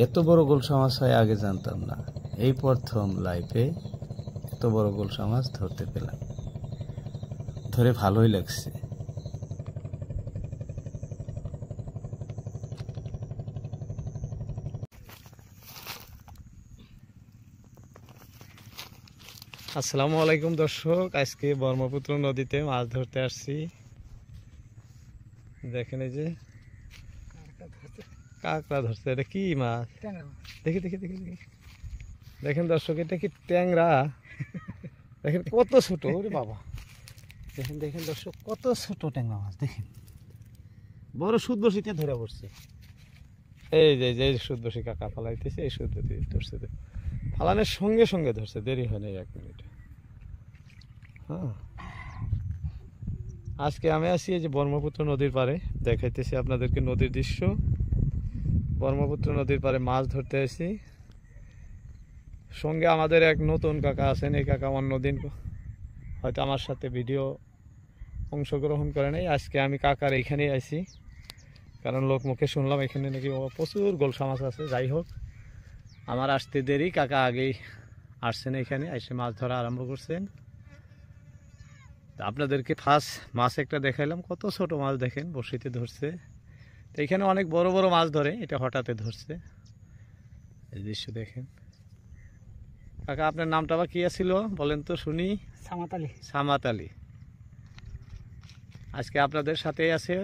এত বড় গোলসা মাছ হয় আগে জানতাম না, এই প্রথম লাইফে এত বড় গোলসা মাছ ধরতে পেলাম, ধরে ভালোই লাগছে। আসসালামু আলাইকুম দর্শক, আজকে ব্রহ্মপুত্র নদীতে মাছ ধরতে আসছি। দেখেন এই যে কাঁকড়া ধরছে। এটা কি মাছ? দেখি দেখি দেখি দেখি দেখেন দর্শক, এটা কি ট্যাংরা? দেখেন কত ছোট, ওরে বাবা। দেখেন দেখেন দর্শক, কত ছোট ট্যাংরা মাছ। দেখেন বড় সুদ বসিতে ধরে পড়ছে। এই যে যে সুদ বসি কাকা ফালাইতেছে, এই সুদ ধরছে, ফালানোর সঙ্গে সঙ্গে ধরছে, দেরি হয় না 1 মিনিট। হ্যাঁ, আজকে আমি আছি এই যে ব্রহ্মপুত্র নদীর পাড়ে, দেখাইতেছি আপনাদেরকে নদীর দৃশ্য। ব্রহ্মপুত্র নদীর পাড়ে মাছ ধরতে আসি। সঙ্গে আমাদের এক নতুন কাকা আছেন। এই কাকা অন্যদিন হয়তো আমার সাথে ভিডিও অংশগ্রহণ করে নাই, আজকে আমি কাকার এইখানেই আছি, কারণ লোক মুখে শুনলাম এখানে নাকি প্রচুর গোলসা মাছ আছে। যাই হোক, আমার আসতে দেরি, কাকা আগেই আসছেন, এখানে এসে মাছ ধরা আরম্ভ করছেন। আপনাদেরকে ফার্স্ট মাছ একটা দেখাইলাম, কত ছোট মাছ দেখেন বড়শিতে ধরছে। তো এখানে অনেক বড় বড় মাছ ধরে, এটা হঠাৎ ধরছে। এই দৃশ্য দেখেন। কাকা আপনার নামটা বা কি ছিল বলেন তো শুনি? সামাত আলী। সামাত আলী। আজকে আপনাদের সাথে আছে,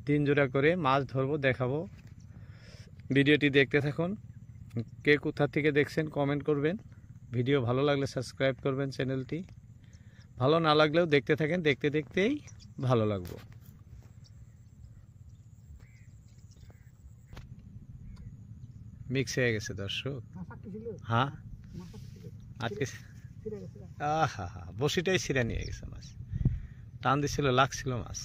3 জোড়া করে মাছ ধরবো, দেখাবো। ভিডিওটি দেখতে থাকুন। কে কোথা থেকে দেখছেন কমেন্ট করবেন। ভিডিও ভালো লাগলে সাবস্ক্রাইব করবেন চ্যানেলটি, ভালো না লাগলেও দেখতে থাকেন, দেখতে দেখতেই ভালো লাগবে। মিক্স হয়ে গেছে দর্শক। হ্যাঁ, আজকে আহা হা, বসিটাই ছিঁড়ে নিয়ে গেছে মাছ। টান দিছিল, লাগছিল মাছ।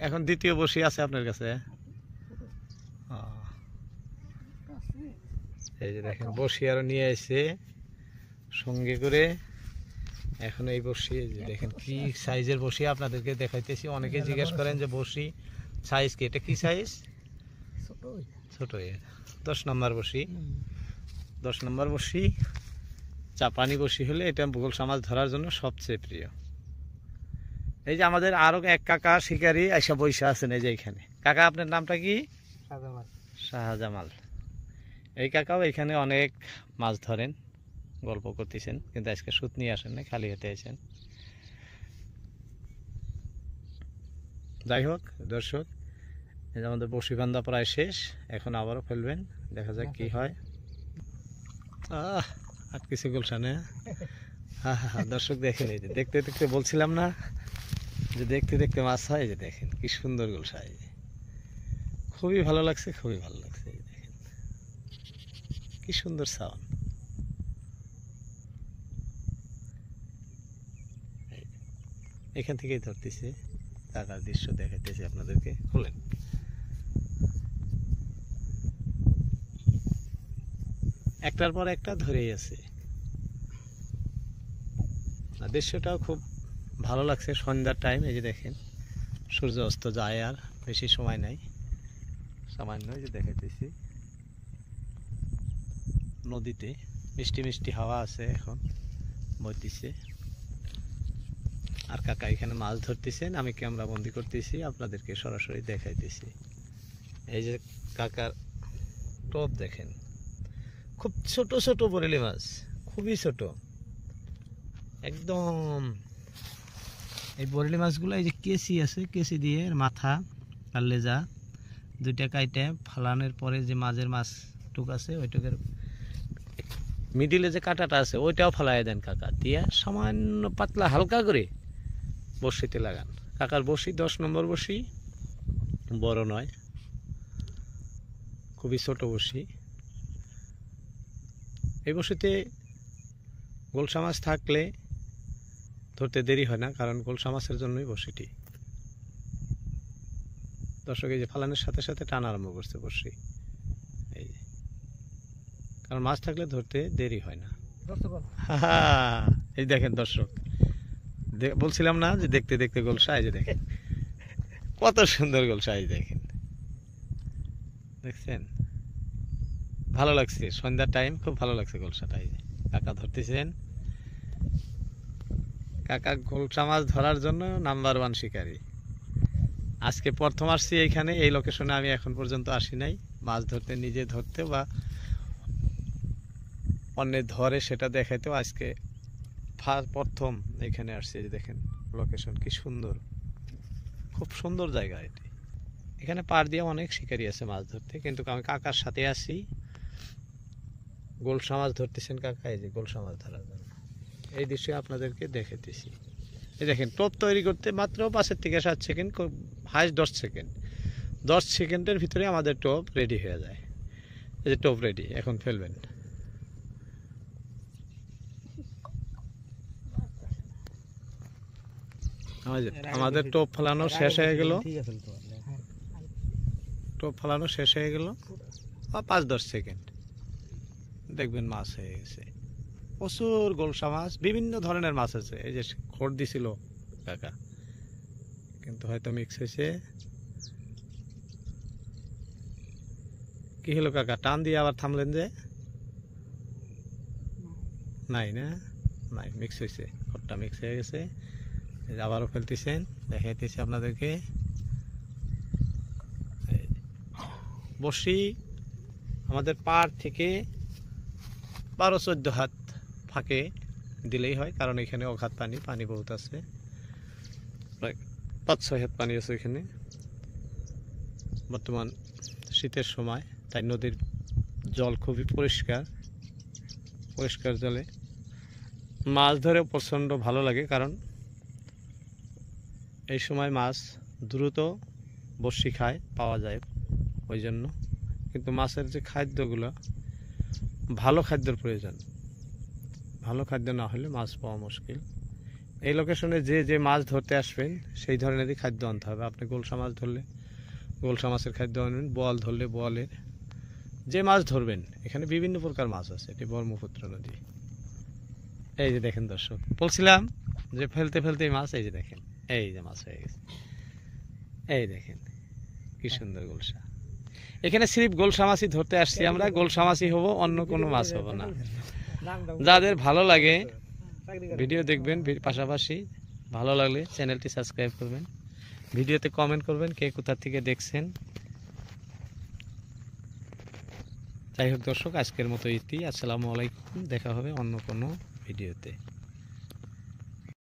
এখন দ্বিতীয় বসি আছে আপনার কাছে? এই যে দেখেন, বসি আরো নিয়ে আসছে সঙ্গে করে। এখন এই বসি দেখেন কি সাইজের বসি, আপনাদেরকে দেখাইতেছি। অনেকে জিজ্ঞেস করেন যে বসি সাইজ কি, এটা কি সাইজ? ছোট। 10 নম্বর বসি। 10 নম্বর বসি, চাপানি বসি হলে এটা গোলসা মাছ ধরার জন্য সবচেয়ে প্রিয়। এই যে আমাদের আরো এক কাকা শিকারি আইসা বৈশা আছেন এই যে এখানে। কাকা আপনার নামটা কি? শাহজামাল। এই কাকাও এখানে অনেক মাছ ধরেন, গল্প করতেছেন, কিন্তু আজকে সুত নিয়ে আসেন না, খালি হাতে আছেন। যাই হোক দর্শক, এই যে আমাদের বসি বান্ধা প্রায় শেষ, এখন আবারও ফেলবেন, দেখা যাক কি হয়। আটকেছে গোলসানে। হ্যাঁ হ্যাঁ হ্যাঁ দর্শক দেখেন, এই যে দেখতে দেখতে বলছিলাম না যে দেখতে দেখতে মাছ হয়। এই যে দেখেন কি সুন্দর গোলসা, এই যে খুবই ভালো লাগছে, খুবই ভালো লাগছে। এই দেখেন কি সুন্দর সাউন্ড। এখান থেকেই ধরতেছে, টাকার দৃশ্য দেখাইতেছে আপনাদেরকে। খোলেন। একটার পর একটা ধরেই আছে। দৃশ্যটাও খুব ভালো লাগছে, সন্ধ্যার টাইম। এই যে দেখেন সূর্য অস্ত যায়, আর বেশি সময় নাই, সামান্য। এই যে দেখাইতেছি নদীতে মিষ্টি মিষ্টি হাওয়া আছে, এখন বইতেছে। আর কাকা এখানে মাছ ধরতেছেন, আমি ক্যামেরা বন্দি করতেছি, আপনাদেরকে সরাসরি দেখাইতেছি। এই যে কাকার টোপ দেখেন, খুব ছোট ছোট বরেলি মাছ, খুবই ছোট একদম। এই বরেলি মাছগুলো এই যে কেসি আছে, কেসি দিয়ে মাথা আর লেজা দুইটা কাইটে ফালানোর পরে যে মাঝের মাছ টুক আছে, ওইটুকের মিডিলে যে কাঁটাটা আছে ওইটাও ফালাই দেন কাকা, দিয়ে সামান্য পাতলা হালকা করে বড়শিতে লাগান। কাকার বড়শি 10 নম্বর বড়শি, বড় নয়, খুবই ছোট বড়শি। এই বড়শিতে গোলসা মাছ থাকলে ধরতে দেরি হয় না, কারণ গোলসা মাছের জন্যই বড়শিটি। দর্শক এই যে ফালানোর সাথে সাথে টানা আরম্ভ করছে বড়শি, এই যে, কারণ মাছ থাকলে ধরতে দেরি হয় না। এই দেখেন দর্শক, বলছিলাম না যে দেখতে দেখতে গোলসা। এই যে দেখেন কত সুন্দর গোলসা, এই দেখেন দেখছেন, ভালো লাগছে সন্ধ্যার টাইম, খুব ভালো লাগছে গোলসাটা। এই যে কাকা ধরতেছেন, কাকা গোলসা মাছ ধরার জন্য নাম্বার 1 শিকারী। আজকে প্রথম আসছি এইখানে, এই লোকেশনে আমি এখন পর্যন্ত আসি নাই মাছ ধরতে, নিজে ধরতে বা অন্যের ধরে সেটা দেখাইতেও। আজকে প্রথম এখানে আসছি। যে দেখেন লোকেশন কি সুন্দর, খুব সুন্দর জায়গা এটি। এখানে পাড় দিয়ে অনেক শিকারী আছে মাছ ধরতে, কিন্তু আমি কাকার সাথে আসি। গোলসা মাছ ধরতেছেন কাকা, এই যে গোলসা মাছ ধরার জন্য এই দৃশ্য আপনাদেরকে দেখাইতেছি। এই দেখেন টোপ তৈরি করতে মাত্র 5 থেকে 7 সেকেন্ড, হাইস্ট 10 সেকেন্ড। 10 সেকেন্ডের ভিতরে আমাদের টোপ রেডি হয়ে যায়। এই যে টোপ রেডি, এখন ফেলবেন। আমাদের টোপ ফেলানো শেষ হয়ে গেল, টোপ ফেলানো শেষ হয়ে গেল 5-10 সেকেন্ড, দেখবেন মাছ হয়ে গেছে। প্রচুর গোলসা মাছ, বিভিন্ন ধরনের মাছ আছে। এই যে খড় দিছিল কাকা, কিন্তু হয়তো মিক্স হয়েছে। কি হলো কাকা, টান দিয়ে আবার থামলেন যে? নাই না, নাই, মিক্স হয়েছে, খড়টা মিক্স হয়ে গেছে। আবারও ফেলতেছেন, দেখাইতেছি আপনাদেরকে। বড়শি আমাদের পাড় থেকে 12-14 হাত ফাঁকে দিলেই হয়, কারণ এখানে অগাধ পানি, পানি বহুত আছে, প্রায় 5-6 হাত পানি আছে এখানে। বর্তমান শীতের সময়, তাই নদীর জল খুবই পরিষ্কার, পরিষ্কার জলে মাছ ধরে প্রচণ্ড ভালো লাগে, কারণ এই সময় মাছ দ্রুত বড়শি খায়, পাওয়া যায় ওই জন্য। কিন্তু মাছের যে খাদ্যগুলো, ভালো খাদ্যের প্রয়োজন, ভালো খাদ্য না হলে মাছ পাওয়া মুশকিল। এই লোকেশনে যে যে মাছ ধরতে আসবেন সেই ধরনেরই খাদ্য আনতে হবে। আপনি গোলসা মাছ ধরলে গোলসা মাছের খাদ্য আনবেন, বোয়াল ধরলে বোয়ালের। যে মাছ ধরবেন, এখানে বিভিন্ন প্রকার মাছ আছে, এটি ব্রহ্মপুত্র নদী। এই যে দেখেন দর্শক, বলছিলাম যে ফেলতে ফেলতেই মাছ, এই যে দেখেন, এই যে মাছ হয়ে গেছে। এই দেখেন কি সুন্দর গোলসা। এখানে সিরিফ গোলসা মাছই ধরতে আসছি আমরা, গোলসা মাছই হবো, অন্য কোনো মাছ হবো না। যাদের ভালো লাগে ভিডিও দেখবেন, পাশাপাশি ভালো লাগলে চ্যানেলটি সাবস্ক্রাইব করবেন, ভিডিওতে কমেন্ট করবেন কে কোথা থেকে দেখছেন। যাই হোক দর্শক, আজকের মতো ইতি। আসসালামু আলাইকুম, দেখা হবে অন্য কোনো ভিডিওতে।